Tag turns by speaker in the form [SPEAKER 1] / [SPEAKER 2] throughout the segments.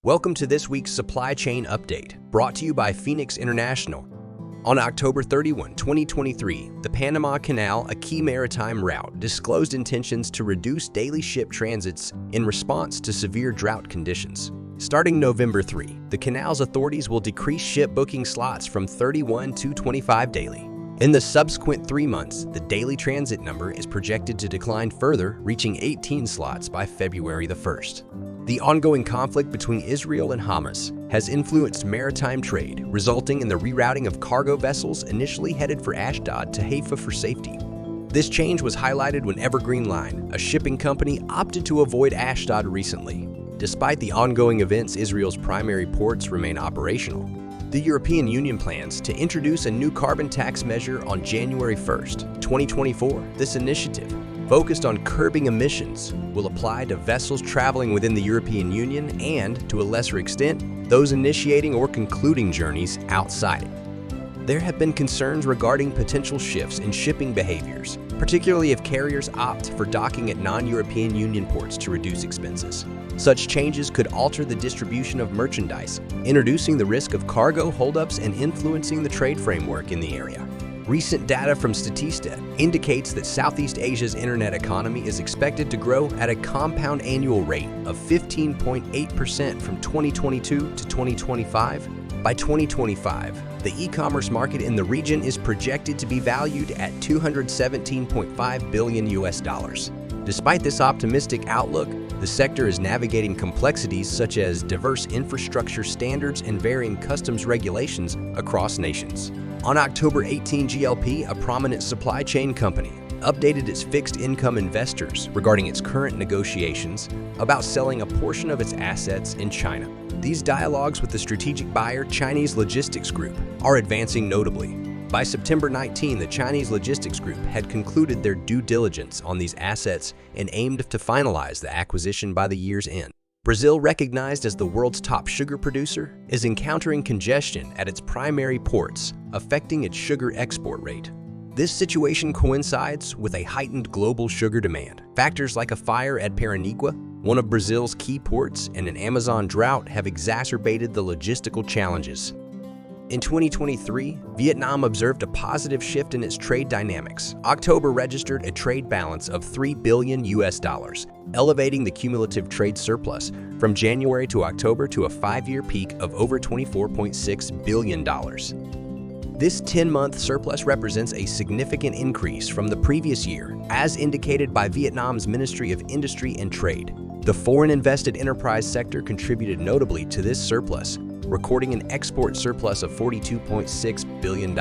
[SPEAKER 1] Welcome to this week's Supply Chain Update, brought to you by Phoenix International. On October 31, 2023, the Panama Canal, a key maritime route, disclosed intentions to reduce daily ship transits in response to severe drought conditions. Starting November 3, the canal's authorities will decrease ship booking slots from 31 to 25 daily. In the subsequent 3 months, the daily transit number is projected to decline further, reaching 18 slots by February the 1st. The ongoing conflict between Israel and Hamas has influenced maritime trade, resulting in the rerouting of cargo vessels initially headed for Ashdod to Haifa for safety. This change was highlighted when Evergreen Line, a shipping company, opted to avoid Ashdod recently. Despite the ongoing events, Israel's primary ports remain operational. The European Union plans to introduce a new carbon tax measure on January 1st, 2024. This initiative, focused on curbing emissions, will apply to vessels traveling within the European Union and, to a lesser extent, those initiating or concluding journeys outside it. There have been concerns regarding potential shifts in shipping behaviors, particularly if carriers opt for docking at non-European Union ports to reduce expenses. Such changes could alter the distribution of merchandise, introducing the risk of cargo holdups and influencing the trade framework in the area. Recent data from Statista indicates that Southeast Asia's internet economy is expected to grow at a compound annual rate of 15.8% from 2022 to 2025. By 2025, the e-commerce market in the region is projected to be valued at $217.5 billion. Despite this optimistic outlook, the sector is navigating complexities such as diverse infrastructure standards and varying customs regulations across nations. On October 18, GLP, a prominent supply chain company, updated its fixed income investors regarding its current negotiations about selling a portion of its assets in China. These dialogues with the strategic buyer, Chinese Logistics Group, are advancing notably. By September 19, the Chinese Logistics Group had concluded their due diligence on these assets and aimed to finalize the acquisition by the year's end. Brazil, recognized as the world's top sugar producer, is encountering congestion at its primary ports, affecting its sugar export rate. This situation coincides with a heightened global sugar demand. Factors like a fire at Paranaguá, one of Brazil's key ports, and an Amazon drought have exacerbated the logistical challenges. In 2023, Vietnam observed a positive shift in its trade dynamics. October registered a trade balance of $3 billion, elevating the cumulative trade surplus from January to October to a 5-year peak of over $24.6 billion. This 10-month surplus represents a significant increase from the previous year, as indicated by Vietnam's Ministry of Industry and Trade. The foreign invested enterprise sector contributed notably to this surplus, recording an export surplus of $42.6 billion.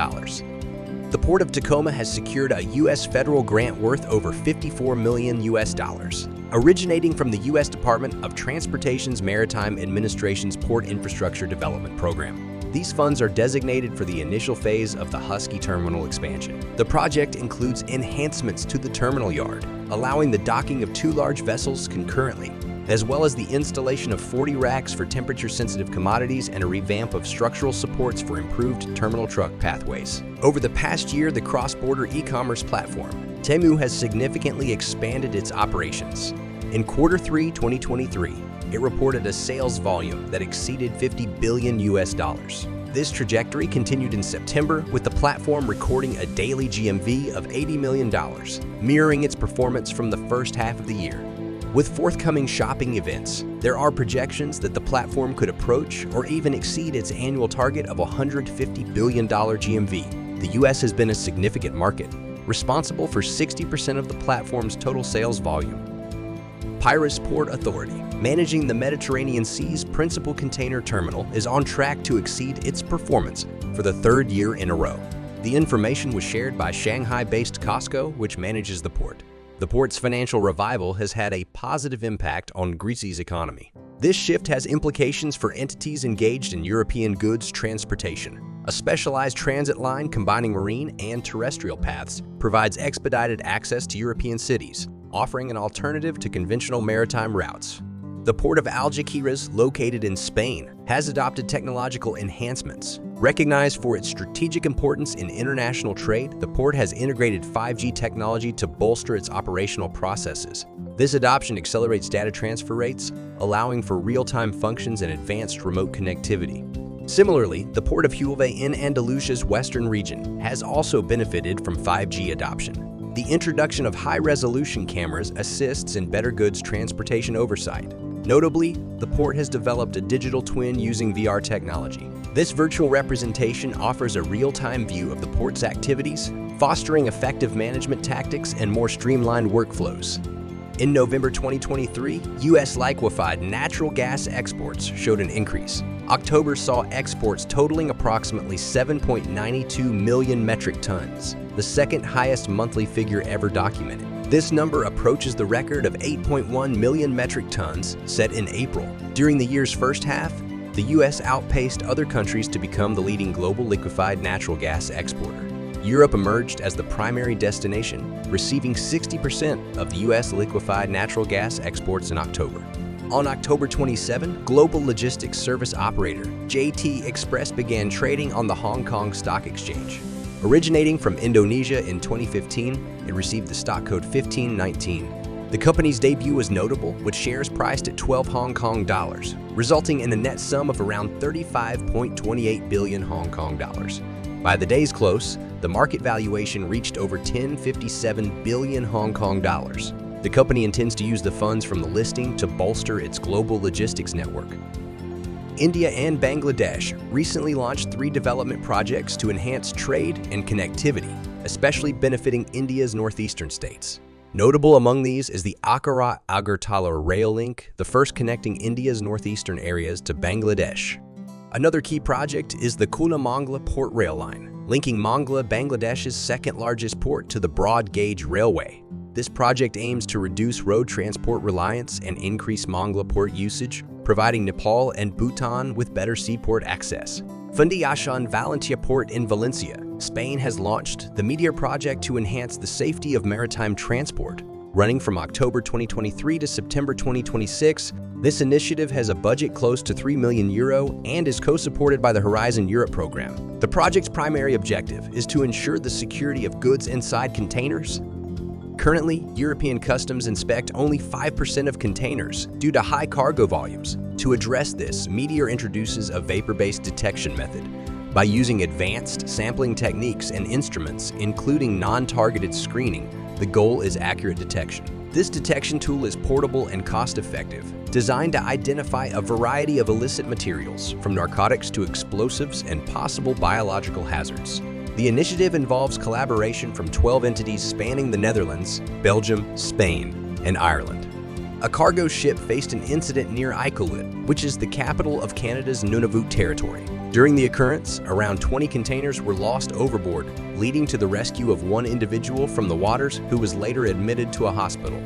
[SPEAKER 1] The Port of Tacoma has secured a U.S. federal grant worth over $54 million, originating from the U.S. Department of Transportation's Maritime Administration's Port Infrastructure Development Program. These funds are designated for the initial phase of the Husky Terminal expansion. The project includes enhancements to the terminal yard, allowing the docking of 2 large vessels concurrently, as well as the installation of 40 racks for temperature-sensitive commodities and a revamp of structural supports for improved terminal truck pathways. Over the past year, the cross-border e-commerce platform, Temu, has significantly expanded its operations. In Q3 2023, it reported a sales volume that exceeded $50 billion. This trajectory continued in September, with the platform recording a daily GMV of $80 million, mirroring its performance from the first half of the year. With forthcoming shopping events, there are projections that the platform could approach or even exceed its annual target of $150 billion GMV. The U.S. has been a significant market, responsible for 60% of the platform's total sales volume. Piraeus Port Authority, managing the Mediterranean Sea's principal container terminal, is on track to exceed its performance for the 3rd year in a row. The information was shared by Shanghai-based COSCO, which manages the port. The port's financial revival has had a positive impact on Greece's economy. This shift has implications for entities engaged in European goods transportation. A specialized transit line combining marine and terrestrial paths provides expedited access to European cities, offering an alternative to conventional maritime routes. The Port of Algeciras, located in Spain, has adopted technological enhancements. Recognized for its strategic importance in international trade, the port has integrated 5G technology to bolster its operational processes. This adoption accelerates data transfer rates, allowing for real-time functions and advanced remote connectivity. Similarly, the Port of Juve in Andalusia's western region has also benefited from 5G adoption. The introduction of high-resolution cameras assists in better goods transportation oversight. Notably, the port has developed a digital twin using VR technology. This virtual representation offers a real-time view of the port's activities, fostering effective management tactics and more streamlined workflows. In November 2023, U.S. liquefied natural gas exports showed an increase. October saw exports totaling approximately 7.92 million metric tons, the second highest monthly figure ever documented. This number approaches the record of 8.1 million metric tons set in April. During the year's first half, the U.S. outpaced other countries to become the leading global liquefied natural gas exporter. Europe emerged as the primary destination, receiving 60% of the U.S. liquefied natural gas exports in October. On October 27, global logistics service operator JT Express began trading on the Hong Kong Stock Exchange. Originating from Indonesia in 2015, it received the stock code 1519. The company's debut was notable, with shares priced at 12 Hong Kong dollars, resulting in a net sum of around 35.28 billion Hong Kong dollars. By the day's close, the market valuation reached over 1057 billion Hong Kong dollars. The company intends to use the funds from the listing to bolster its global logistics network. India and Bangladesh recently launched 3 development projects to enhance trade and connectivity, especially benefiting India's northeastern states. Notable among these is the Akorat-Agartala rail link, the first connecting India's northeastern areas to Bangladesh. Another key project is the Kula-Mangla Port Rail Line, linking Mangla, Bangladesh's second-largest port, to the broad gauge railway. This project aims to reduce road transport reliance and increase Mangla port usage, providing Nepal and Bhutan with better seaport access. Fundición Valencia Port in Valencia, Spain has launched the Meteor project to enhance the safety of maritime transport. Running from October 2023 to September 2026, this initiative has a budget close to €3 million and is co-supported by the Horizon Europe program. The project's primary objective is to ensure the security of goods inside containers. Currently, European customs inspect only 5% of containers due to high cargo volumes. To address this, Meteor introduces a vapor-based detection method. By using advanced sampling techniques and instruments, including non-targeted screening, the goal is accurate detection. This detection tool is portable and cost-effective, designed to identify a variety of illicit materials, from narcotics to explosives and possible biological hazards. The initiative involves collaboration from 12 entities spanning the Netherlands, Belgium, Spain, and Ireland. A cargo ship faced an incident near Iqaluit, which is the capital of Canada's Nunavut territory. During the occurrence, around 20 containers were lost overboard, leading to the rescue of one individual from the waters who was later admitted to a hospital.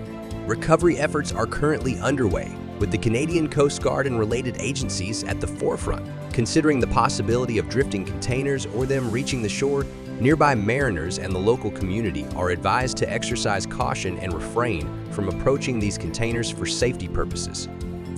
[SPEAKER 1] Recovery efforts are currently underway, with the Canadian Coast Guard and related agencies at the forefront, considering the possibility of drifting containers or them reaching the shore. Nearby mariners and the local community are advised to exercise caution and refrain from approaching these containers for safety purposes.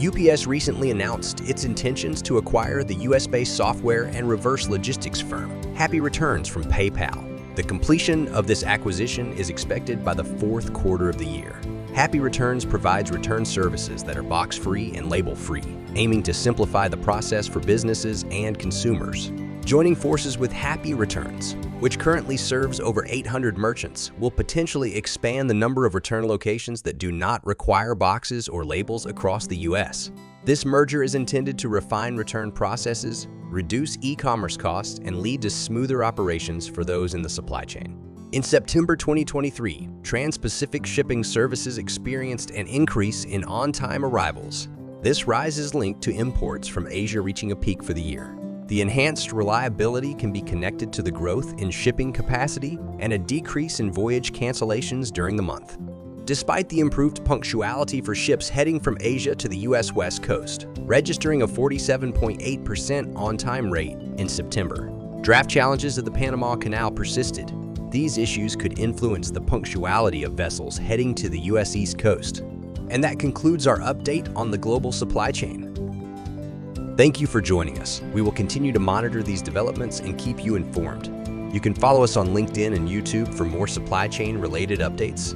[SPEAKER 1] UPS recently announced its intentions to acquire the US-based software and reverse logistics firm, Happy Returns, from PayPal. The completion of this acquisition is expected by the fourth quarter of the year. Happy Returns provides return services that are box-free and label-free, aiming to simplify the process for businesses and consumers. Joining forces with Happy Returns, which currently serves over 800 merchants, will potentially expand the number of return locations that do not require boxes or labels across the U.S. This merger is intended to refine return processes, reduce e-commerce costs, and lead to smoother operations for those in the supply chain. In September 2023, Trans-Pacific Shipping Services experienced an increase in on-time arrivals. This rise is linked to imports from Asia reaching a peak for the year. The enhanced reliability can be connected to the growth in shipping capacity and a decrease in voyage cancellations during the month. Despite the improved punctuality for ships heading from Asia to the U.S. West Coast, registering a 47.8% on-time rate in September, draft challenges of the Panama Canal persisted. These issues could influence the punctuality of vessels heading to the U.S. East Coast. And that concludes our update on the global supply chain. Thank you for joining us. We will continue to monitor these developments and keep you informed. You can follow us on LinkedIn and YouTube for more supply chain related updates.